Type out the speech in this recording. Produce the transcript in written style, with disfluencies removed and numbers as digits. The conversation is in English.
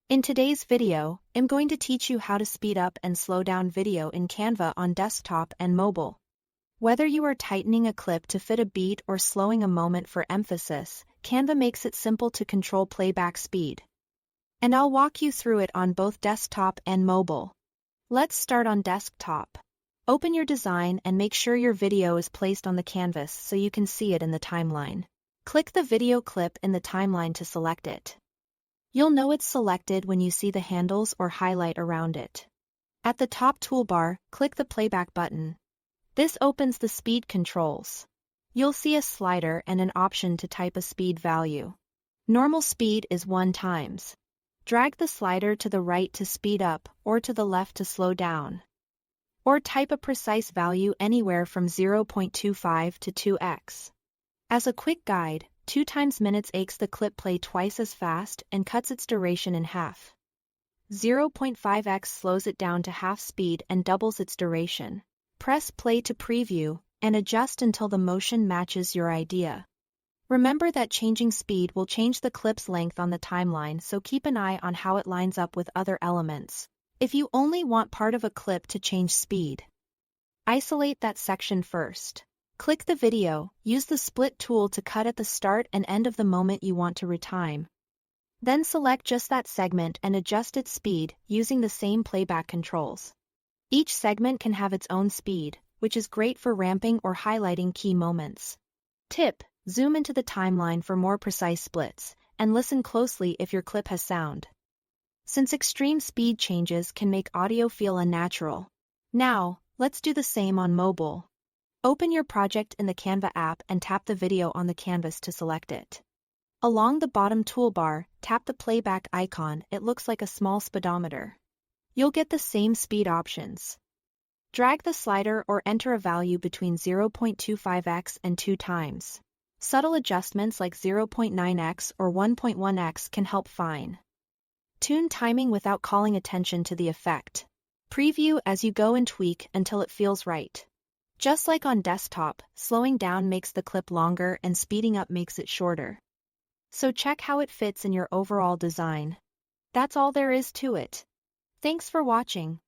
In today's video, I'm going to teach you how to speed up and slow down video in Canva on desktop and mobile. Whether you are tightening a clip to fit a beat or slowing a moment for emphasis, Canva makes it simple to control playback speed. And I'll walk you through it on both desktop and mobile. Let's start on desktop. Open your design and make sure your video is placed on the canvas so you can see it in the timeline. Click the video clip in the timeline to select it. You'll know it's selected when you see the handles or highlight around it. At the top toolbar, click the playback button. This opens the speed controls. You'll see a slider and an option to type a speed value. Normal speed is 1 times. Drag the slider to the right to speed up or to the left to slow down. Or type a precise value anywhere from 0.25 to 2x. As a quick guide, 2 times minutes makes the clip play twice as fast and cuts its duration in half. 0.5x slows it down to half speed and doubles its duration. Press play to preview and adjust until the motion matches your idea. Remember that changing speed will change the clip's length on the timeline, so keep an eye on how it lines up with other elements. If you only want part of a clip to change speed, isolate that section first. Click the video, use the split tool to cut at the start and end of the moment you want to retime. Then select just that segment and adjust its speed using the same playback controls. Each segment can have its own speed, which is great for ramping or highlighting key moments. Tip: zoom into the timeline for more precise splits, and listen closely if your clip has sound, since extreme speed changes can make audio feel unnatural. Now, let's do the same on mobile. Open your project in the Canva app and tap the video on the canvas to select it. Along the bottom toolbar, tap the playback icon. It looks like a small speedometer. You'll get the same speed options. Drag the slider or enter a value between 0.25x and 2 times. Subtle adjustments like 0.9x or 1.1x can help fine tune timing without calling attention to the effect. Preview as you go and tweak until it feels right. Just like on desktop, slowing down makes the clip longer and speeding up makes it shorter. So check how it fits in your overall design. That's all there is to it. Thanks for watching.